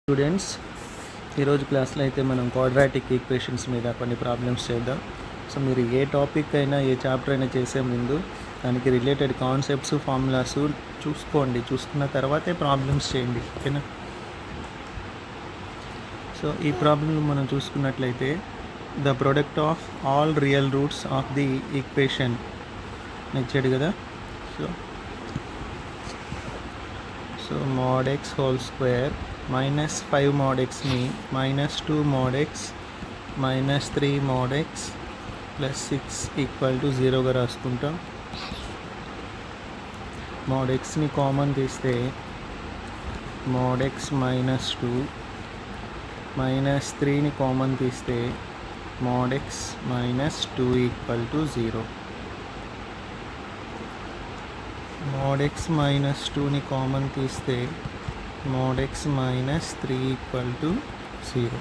Students, ఈరోజు క్లాస్లో అయితే మనం క్వాడ్రాటిక్ ఈక్వేషన్స్ మీద కొన్ని ప్రాబ్లమ్స్ చేద్దాం. సో మీరు ఏ టాపిక్ అయినా ఏ చాప్టర్ అయినా చేసే ముందు దానికి రిలేటెడ్ కాన్సెప్ట్స్ ఫార్ములాస్ చూసుకున్న తర్వాతే ప్రాబ్లమ్స్ చేయండి, ఓకేనా? సో ఈ ప్రాబ్లంలో మనం చూసుకున్నట్లయితే the product of all real roots of the equation ఇచ్చాడు కదా. So mod x whole square minus 5 mod x ని minus 2 mod x minus 3 mod x plus 6 equal to 0గా రాసుకుంటాం. mod x ని కామన్ తీస్తే mod x minus 2 minus 3 ని common తీస్తే mod x minus 2 equal to 0. mod x minus 2 ని common తీస్తే mod x minus 3 equal to 0.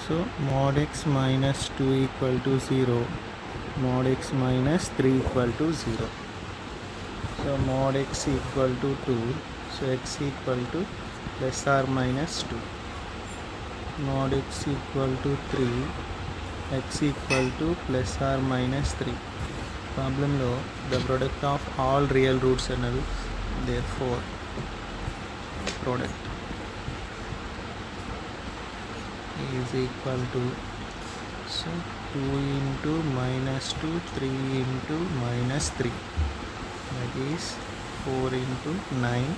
So mod x minus 2 equal to 0, mod x minus 3 equal to 0. So mod x equal to 2, so x equal to plus or minus 2. Mod x equal to 3, x equal to plus or minus 3. Problem lo the product of all real roots another, therefore product is equal to, so 2 into minus 2, 3 into minus 3, that is 4 into 9,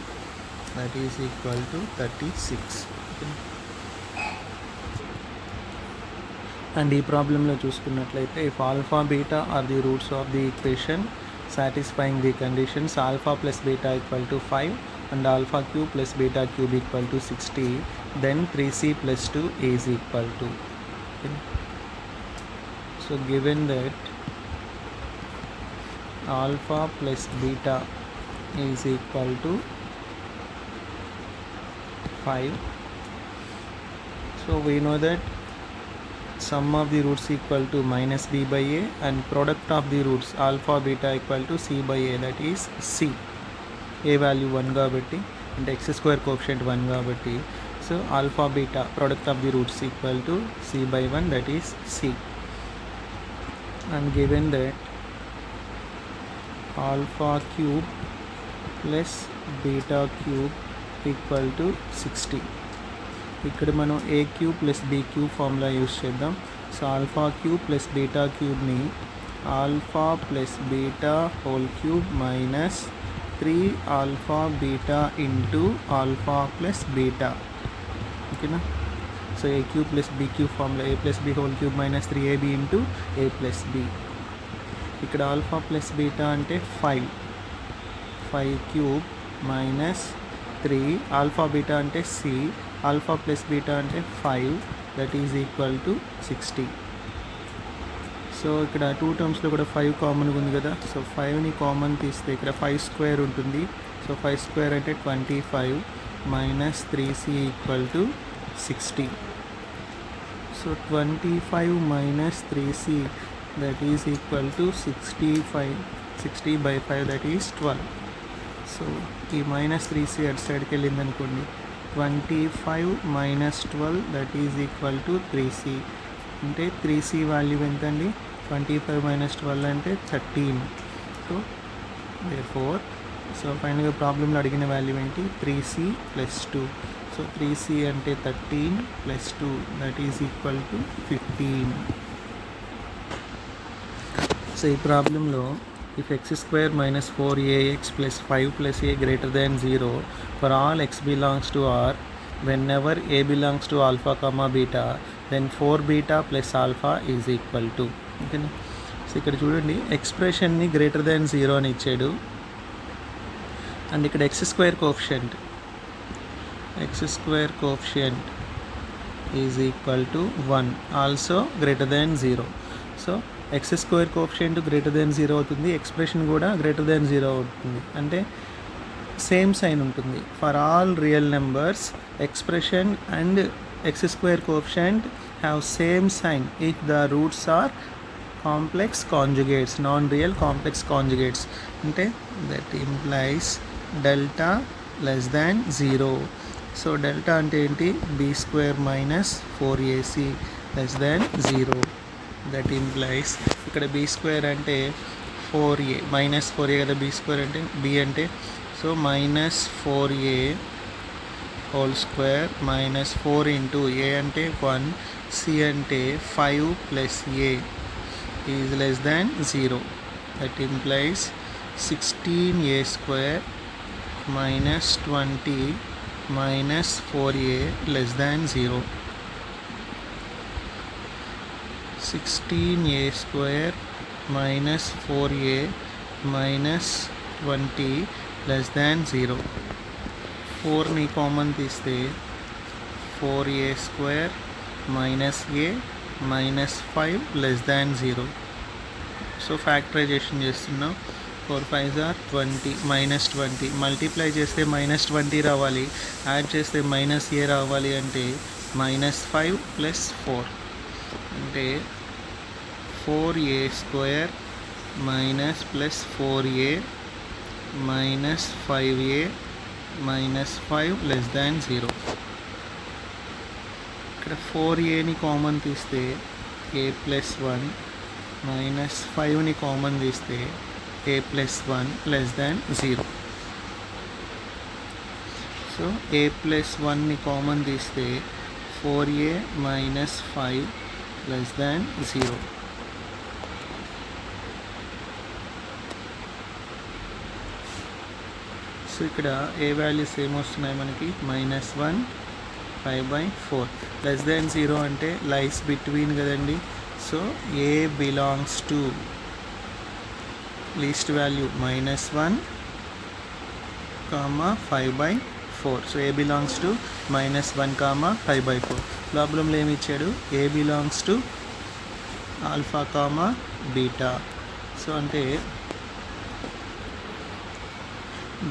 that is equal to 36. And ఈ ప్రాబ్లంలో చూసుకున్నట్లయితే if alpha beta are the roots of the equation satisfying the conditions alpha plus beta equal to 5 and alpha cube plus beta cube equal to 60, then 3c plus 2 is equal to, okay. So given that alpha plus beta is equal to 5, so we know that sum of the roots equal to minus b by a and product of the roots alpha beta equal to c by a, that is c. a value 1 కాబట్టి అంటే x square coefficient 1 కాబట్టి, so alpha beta product of the roots equal to c by 1, that is c. And given that alpha cube plus beta cube equal to 60, ఇక్కడ మనం a cube plus b cube formula use చేద్దాం. So alpha cube plus beta క్యూబ్ని alpha plus beta whole cube minus 3 alpha beta into alpha plus beta, ఓకేనా? So a cube plus b cube formula a plus b whole cube minus 3ab into a plus b. ఇక్కడ alpha plus beta అంటే 5 cube minus 3, alpha beta అంటే c, alpha plus beta అంటే 5, that is equal to 60. So ఇక్కడ 2 టర్మ్స్లో కూడా 5 కామన్గా ఉంది కదా. So 5ని కామన్ తీస్తే ఇక్కడ 5 స్క్వేర్ ఉంటుంది. సో 5 స్క్వేర్ అంటే 25 minus 3c equal to 60. So 25 minus 3c that is equal to 60 by 5, that is 12. So ఈ మైనస్ 3c అటు సైడ్కి వెళ్ళింది అనుకోండి, 25 minus 12 that is equal to 3c. అంటే 3c వాల్యూ ఎంత అండి? 25 మైనస్ 12 అంటే 13. సో therefore సో ఫైనల్గా ప్రాబ్లంలో అడిగిన వాల్యూ ఏంటి? 3c plus 2. సో 3c అంటే 13 plus 2 that is equal to 15. So ఈ ప్రాబ్లంలో if x square minus 4ax plus 5 plus a greater than 0 for all x belongs to R, whenever a belongs to alpha comma beta, then 4 beta plus alpha is equal to, ఓకేనా? So ఇక్కడ చూడండి, ఎక్స్ప్రెషన్ని greater than 0 అని ఇచ్చాడు. And ఇక్కడ x square coefficient is equal to 1, also greater than 0. So x square coefficient greater than 0 అవుతుంది, expression కూడా greater than 0 అవుతుంది. అంటే సేమ్ సైన్ ఉంటుంది. For all real numbers expression and x square coefficient have same sign if the roots are complex conjugates, non real complex conjugates. అంటే that implies delta less than 0. So delta అంటే ఏంటి, b square minus 4ac less than 0. That implies ఇక్కడ b square అంటే 4a minus 4a కదా, b square అంటే b అంటే, so minus 4a whole square minus 4 into a అంటే 1, c అంటే 5 plus a is less than 0. That implies 16a square minus 20 minus 4a less than 0. 16a square minus 4a minus 20 less than 0. 4ని common తీస్తే 4a square minus a minus 5 less than 0. So factorisation చేస్తున్నాం. 4 5s are 20 minus 20 multiply చేస్తే minus 20 రావాలి, add చేస్తే minus ఏ రావాలి. అంటే minus 5 plus 4 అంటే 4a square minus plus 4a minus 5a minus 5 less than 0. ఇక్కడ 4aని common తీస్తే a ప్లస్ 1 మైనస్ 5ని కామన్ తీస్తే a plus 1 less than 0. So a plus 1ని కామన్ తీస్తే 4a minus 5 less than 0. So ఇక్కడ ఏ వాల్యూస్ ఏమొస్తున్నాయి మనకి, -1 5/4 less than 0 అంటే lies between కదండి. So a belongs to least value -1 5/4. So a belongs to -1 5/4. ప్రాబ్లంలో ఏమి ఇచ్చాడు, a belongs to alpha beta. So అంటే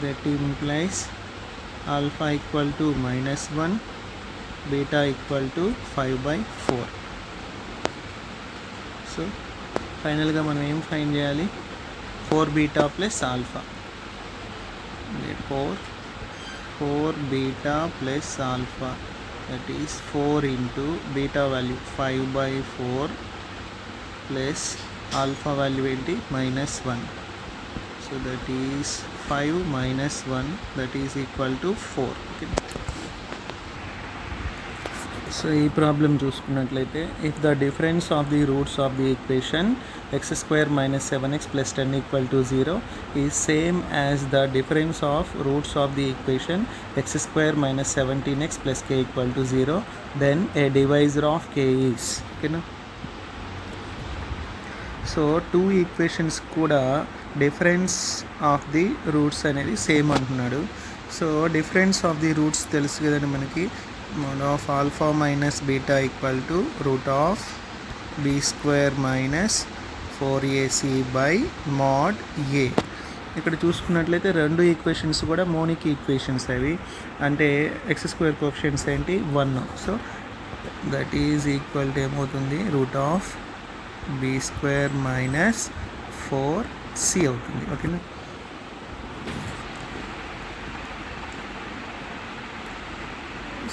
that implies alpha equal to -1, beta equal to 5/4. So ఫైనల్గా మనం ఏం ఫైండ్ చేయాలి, 4 beta plus alpha. 4 beta plus alpha that is 4 into beta value 5/4 plus alpha value ఏంటి -1. So that is 5 minus 1 that is equal to 4. Okay. So ఈ problem చూసుకున్నట్లయితే, if the difference of the roots of the equation x² minus 7x plus 10 equal to 0 is same as the difference of roots of the equation x² minus 17x plus k equal to 0, then a divisor of k is. Okay, no? So 2 equations కూడా difference of the roots అనేది same అంటున్నాడు. So difference of the roots తెలుసు కదండి మనకి, mod of alpha minus beta equal to root of b square minus 4ac by mod a. ఇక్కడ చూసుకున్నట్లయితే రెండు equations కూడా మోనిక్ ఈక్వేషన్స్ అవి, అంటే x² కోఎఫిషియెంట్స్ ఏంటి 1. So that is equal to ఏమవుతుంది, root of b square minus 4c అవుతుంది. ఓకేనా.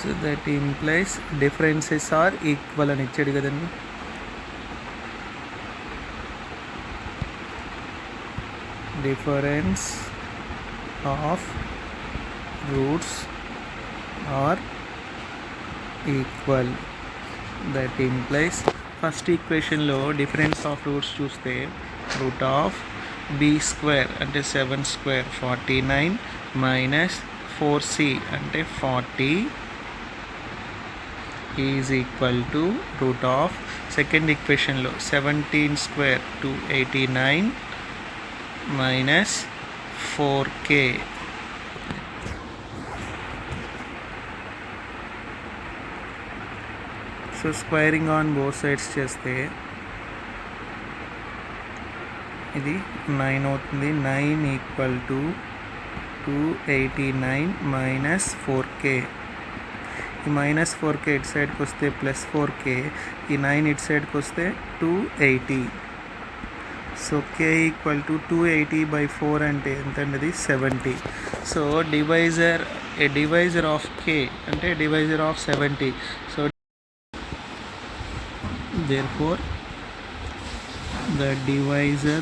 So that implies differences are equal అని ఇచ్చాడు కదండి. Difference of roots are equal. That implies first ఈక్వేషన్లో డిఫరెన్స్ ఆఫ్ రూట్స్ చూస్తే రూట్ ఆఫ్ b స్క్వేర్ అంటే 7 square 49 minus 4c అంటే 40 is equal to root of second ఈక్వేషన్లో 17 square 289 minus 4k so squaring on both sides చేస్తే ఇది 9 అవుతుంది. 9 equal to 289 minus 4k. ఈ minus 4k ఇటు సైడ్కి వస్తే ప్లస్ 4k, ఈ 9 ఇటు సైడ్కి వస్తే 280. సో k ఈక్వల్ టు 280/4 అంటే ఎంత అండి, 70. So divisor a divisor of k అంటే divisor of 70. So therefore the divisor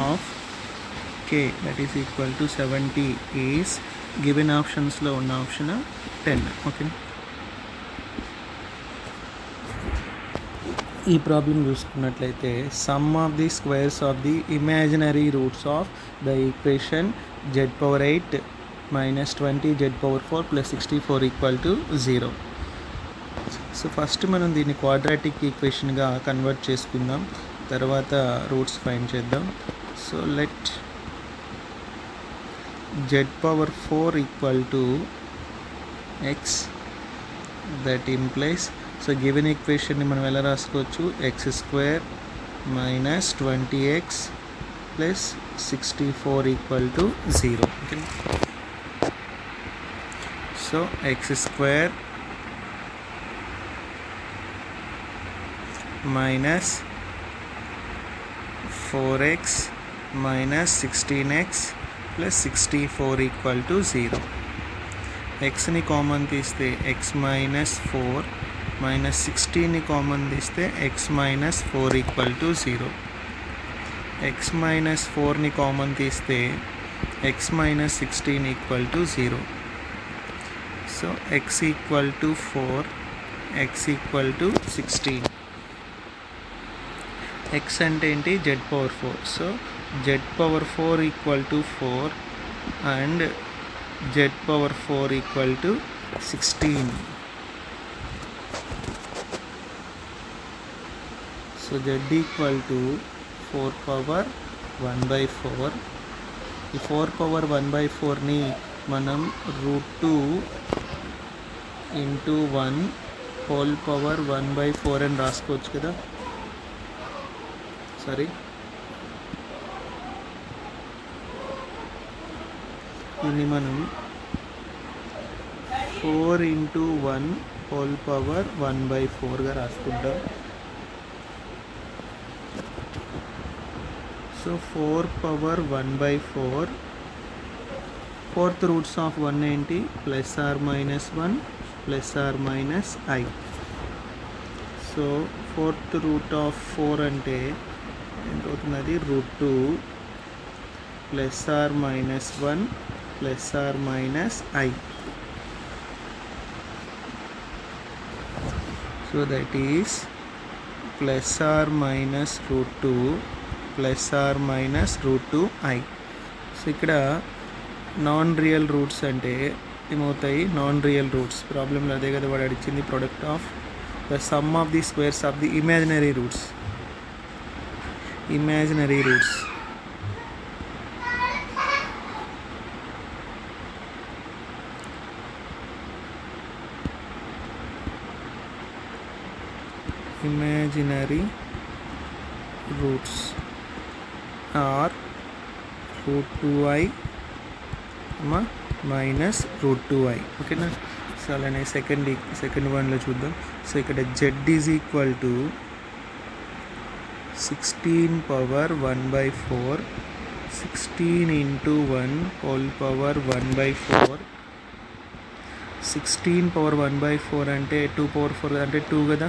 of k that is equal to 70 is given options లో ఉన్న ఆప్షన్ 10. ఓకే, ఈ ప్రాబ్లం చూసుకున్నట్లయితే some of the squares of the imaginary roots of the equation z⁴ minus 20 z⁴ plus 64 equal to 0. So first మనం దీన్ని quadratic ఈక్వేషన్గా convert చేసుకుందాం, తర్వాత roots find చేద్దాం. So let z⁴ equal to x, that implies, so given ఈక్వేషన్ని మనం ఎలా రాసుకోవచ్చు, x² minus 20x plus 64 equal to 0. Okay, so x² minus 4x minus 16x plus 64 equal to 0. xని కామన్ తీస్తే x minus 4 minus 16ని common తీస్తే x minus 4 equal to 0. x minus 4ని common తీస్తే x minus 16 equal to 0. So x equal to 4, x equal to 16. x అంటే ఏంటి, z⁴. So z⁴ equal to 4 and z⁴ equal to 16. So z equal to 4 power 1/4. ఈ 4 power 1/4ని మనం √2 into 1 whole power 1/4 అని రాసుకోవచ్చు కదా. Sorry, దీన్ని మనం 4 into 1 whole power 1/4గా రాసుకుంటాం. So 4 power 1/4, fourth roots of 1 ఏంటి, +or-1 +or-i. So fourth root of 4 అంటే ఎంత అవుతుంది, అది √2 +or-1 +or-i. So that is +or-√2 +or-√2i. So ఇక్కడ నాన్ రియల్ రూట్స్ అంటే ఏమవుతాయి, నాన్ రియల్ రూట్స్. ప్రాబ్లంలో అదే కదా వాడు అడిగింది, product of the sum of the squares of the imaginary roots. Imaginary roots are √2i minus √2i. ఓకేనా. So అలానే సెకండ్ వన్లో చూద్దాం. సో ఇక్కడ z is equal to 16 power 1/4, 16 into 1 whole power 1/4. 16 power 1/4 అంటే 2 power 4 అంటే 2 కదా,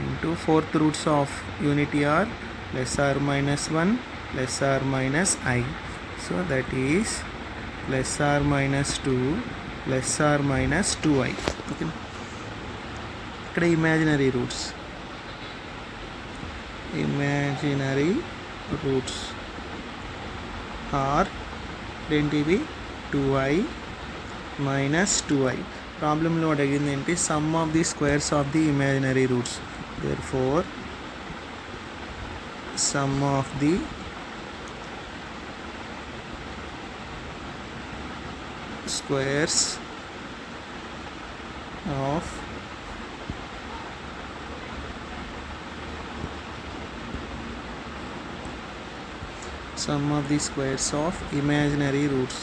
into fourth roots of unity are +or-1 +or-i. So that is +or-2 +or-2i. Okay, ఇక్కడ imaginary roots are ఏంటివి, 2i minus 2i. ప్రాబ్లంలో అడిగింది ఏంటి, sum of the squares of the imaginary roots. therefore sum of the squares of imaginary roots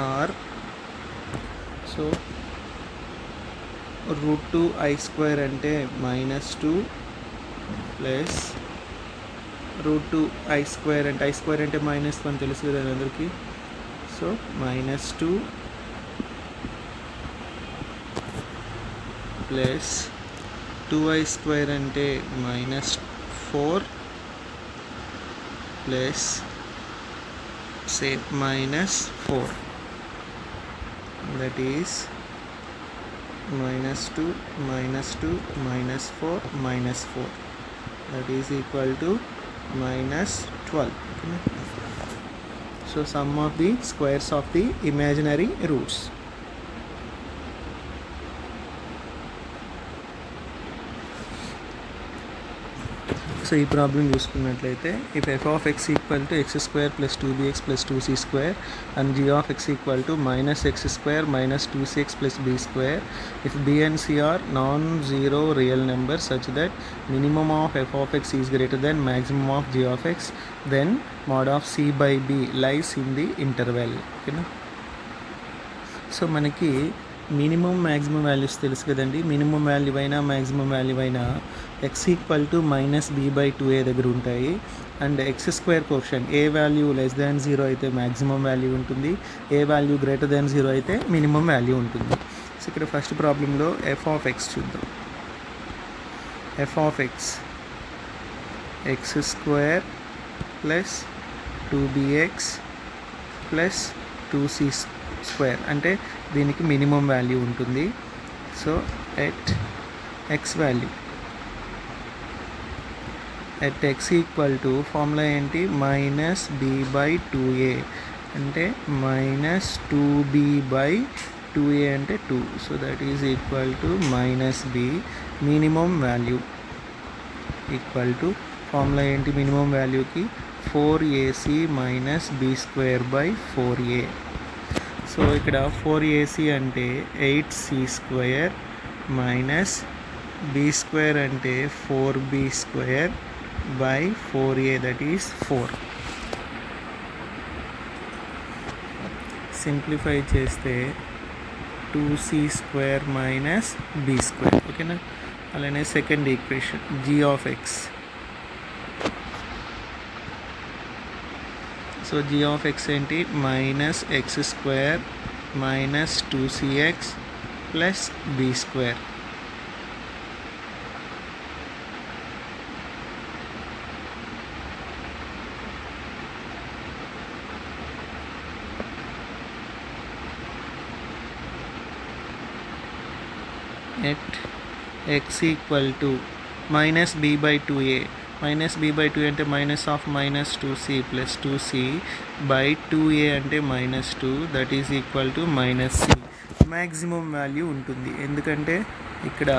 are, so √2i² అంటే -2 plus root 2 I square అంటే -1 తెలుసు కదా అందరికీ. సో -2 ప్లస్ 2i స్క్వేర్ అంటే -4 plus say -4, that is -2 -2 -4 -4, that is equal to -12. Okay? So sum of the squares of the imaginary roots. So ఈ problem చూసుకున్నట్లయితే if f of x equal to x square plus 2bx plus 2c square and g of x equal to -x square minus 2cx plus b square if b and c are non zero real number such that minimum of f of x is greater than maximum of g of x then mod of c by b lies in the interval. ఓకేనా. So మనకి minimum maximum values తెలుసు కదండి. Minimum value అయినా maximum value అయినా x equal to -b/2a దగ్గర ఉంటాయి. And x square coefficient A value less than 0 అయితే maximum value ఉంటుంది, ఏ వాల్యూ గ్రేటర్ దాన్ 0 అయితే మినిమం వాల్యూ ఉంటుంది. సో ఇక్కడ ఫస్ట్ ప్రాబ్లంలో f of x చూద్దాం. f of x square plus 2bx plus 2c square అంటే దీనికి మినిమం వాల్యూ ఉంటుంది. So at x value at x equal to formula ఏంటి -b/2a అంటే -2b/2a అంటే 2. So that is equal to -b. Minimum value equal to formula ఏంటి minimum వాల్యూకి 4ac -b²/4a. So ఇక్కడ 4ac అంటే 8c square minus b² అంటే 4b²/4a that is 4. Simplify చేస్తే 2c² minus b². ఓకేనా. అలానే second equation g of x. So g of x ఏంటి -x² minus 2cx plus b². At x equal to -b/2a -b/2 అంటే -2c plus 2c/2a అంటే -2 that is equal to -c. Maximum value ఉంటుంది ఎందుకంటే ఇక్కడ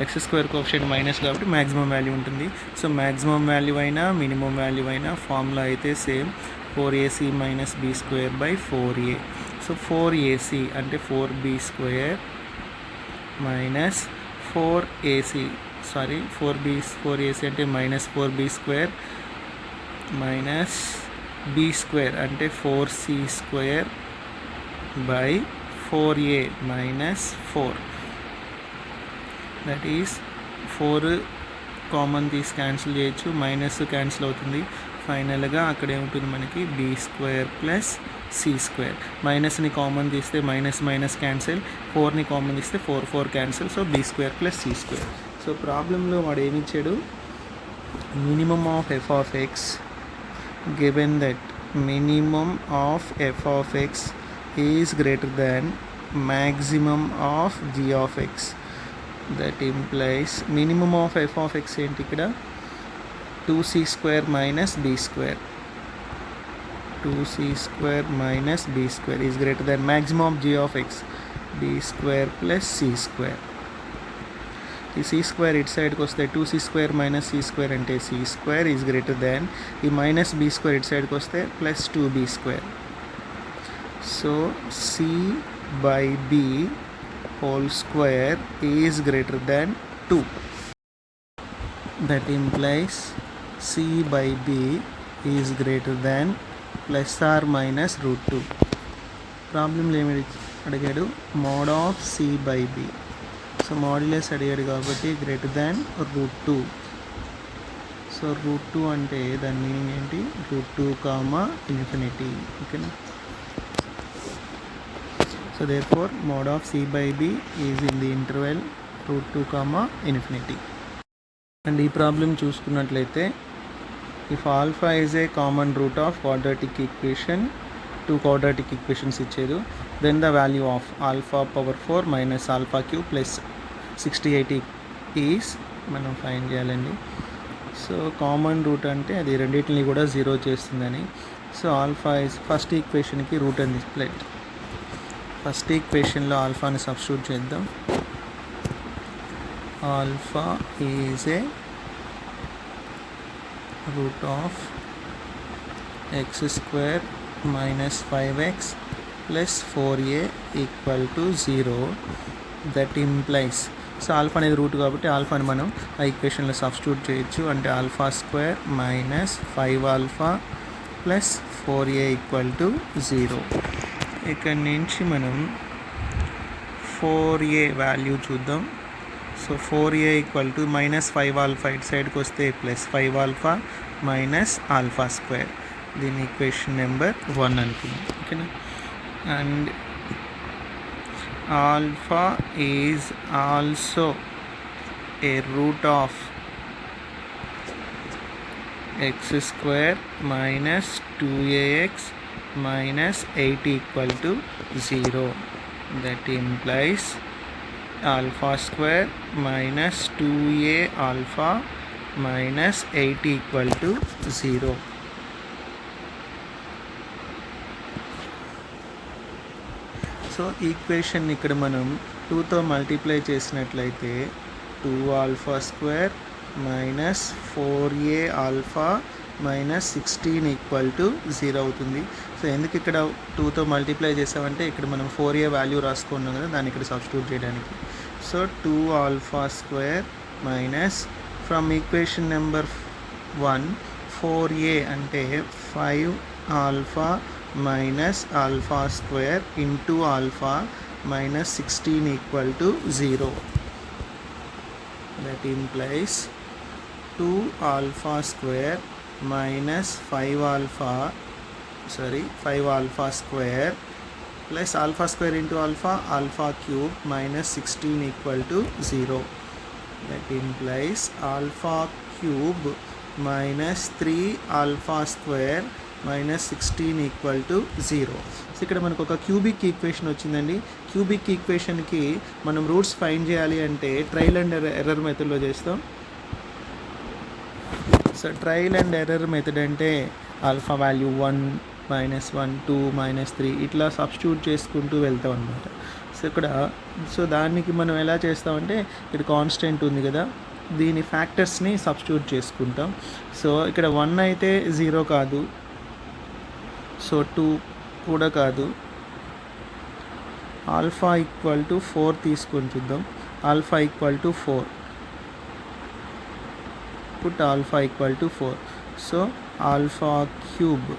x² coefficient minus కాబట్టి maximum value ఉంటుంది. So maximum value అయినా minimum value అయినా formula అయితే same 4ac -b²/4a. So 4ac అంటే 4b² మైనస్ 4ac 4ac అంటే -4b² మైనస్ b² అంటే 4c²/4a minus 4. That is 4 common తీసి క్యాన్సిల్ చేయొచ్చు, మైనస్ క్యాన్సిల్ అవుతుంది. ఫైనల్గా అక్కడ ఏముంటుంది మనకి b² ప్లస్ c². మైనస్ని కామన్ తీస్తే మైనస్ క్యాన్సిల్, 4ని కామన్ తీస్తే 4 cancel. So b² plus c². So ప్రాబ్లంలో వాడు ఏమి ఇచ్చాడు minimum of f of x given that minimum of f of x is greater than maximum of g of x. That implies minimum of f of x ఏంటి ఇక్కడ 2c² minus b². 2c² minus b² is greater than maximum of g of x b² plus c². ఈ c² ఇటు సైడ్కి వస్తే 2c² minus c² అంటే c² is greater దాన్ ఈ minus b² ఇటు సైడ్కి వస్తే plus 2b². So c/b whole square is greater than 2. That implies c/b is greater than plus or minus √2. ప్రాబ్లంలో ఏమి అడిగాడు mode of c/b. So modulus అడిగాడు కాబట్టి గ్రేటర్ దాన్ √2. సో సో √2 అంటే దాని మీనింగ్ ఏంటి, √2, ఇన్ఫినిటీ. ఓకేనా. So therefore mod of c by b is in the interval √2, infinity. And ఈ ప్రాబ్లం చూసుకున్నట్లయితే if alpha is a common root of quadratic equation, 2 quadratic equations ఇచ్చారు, then the value of alpha power 4 minus alpha cube plus 68 is మనం find చేయాలండి. So common root అంటే అది రెండింటిని కూడా 0 చేస్తుందని. సో ఆల్ఫా ఈజ్ ఫస్ట్ ఈక్వేషన్కి రూట్ అని స్ప్లిట్. ఫస్ట్ ఈక్వేషన్లో ఆల్ఫాని సబ్స్టిట్యూట్ చేద్దాం. Alpha is a root of x² minus 5x plus 4a equal to 0. That implies, so alpha అనేది రూట్ కాబట్టి ఆల్ఫాని మనం ఆ ఈక్వేషన్లో సబ్స్టిట్యూట్ చేయొచ్చు. అంటే alpha square minus 5 alpha plus 4a equal to 0. ఇక్కడ నుంచి మనం 4a వాల్యూ చూద్దాం. So 4a equal to minus 5 alpha ఇటు సైడ్కి వస్తే plus 5 alpha minus alpha square. దీని ఈక్వేషన్ నెంబర్ 1 అనుకుందాం. ఓకేనా. And alpha is also a root of x² minus 2ax minus 8 equal to 0. That implies alpha square minus 2a alpha minus 8 equal to 0. So equation ఇక్కడ మనం 2తో multiply చేసినట్లయితే 2 alpha square minus 4a alpha minus 16 equal to 0 అవుతుంది. So ఎందుకు ఇక్కడ 2తో multiply చేసామంటే ఇక్కడ మనం 4a వాల్యూ రాసుకున్నాం కదా, దాన్ని ఇక్కడ సబ్స్టిట్యూట్ చేయడానికి. So 2 alpha square minus from equation number 1 4a అంటే 5 alpha minus alpha square into alpha minus 16 equal to 0. That implies 2 alpha square minus 5 alpha square plus alpha square into alpha cube minus 16 equal to 0. That implies alpha cube minus 3 alpha square minus 16 equal to 0. So ఇక్కడ మనకు ఒక cubic equation వచ్చిందండి. Cubic ఈక్వేషన్కి మనం roots find చేయాలి అంటే trial and error మెథడ్లో చేస్తాం. So trial and error method అంటే ఆల్ఫా వాల్యూ 1 -1 2 -3 ఇట్లా సబ్స్టిట్యూట్ చేసుకుంటూ వెళ్తాం అనమాట. సో దానికి మనం ఎలా చేస్తామంటే ఇక్కడ కాన్స్టెంట్ ఉంది కదా, దీని ఫ్యాక్టర్స్ని సబ్స్టిట్యూట్ చేసుకుంటాం. సో ఇక్కడ 1 అయితే 0 కాదు, సో 2 కూడా కాదు. ఆల్ఫా ఈక్వల్ టు 4 తీసుకొని చూద్దాం. Alpha equal to 4, put alpha equal to 4. So alpha cube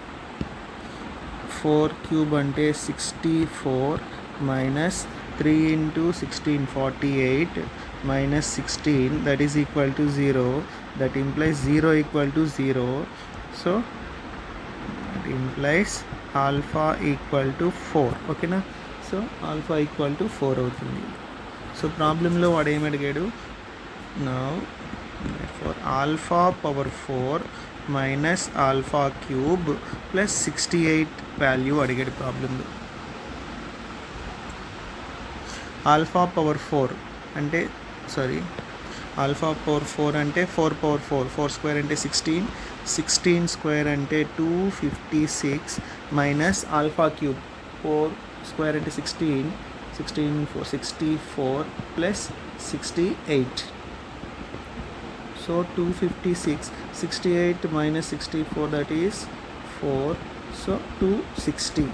4 cube ante 64 minus 3 into 16 48 minus 16 that is equal to 0. That implies 0 equal to 0. So that implies alpha equal to 4. Okay na. So alpha equal to 4 avutundi. So problem lo vaadu em adigadu. Now for alpha power 4 minus alpha cube plus 68 value అడిగాడు ప్రాబ్లంలో. Alpha power 4 అంటే alpha power 4 అంటే 4 power 4 square అంటే 16 square అంటే 256 minus alpha cube 4 square అంటే 16 64 plus 68. So 256, 68 minus 64 that is 4, so 260.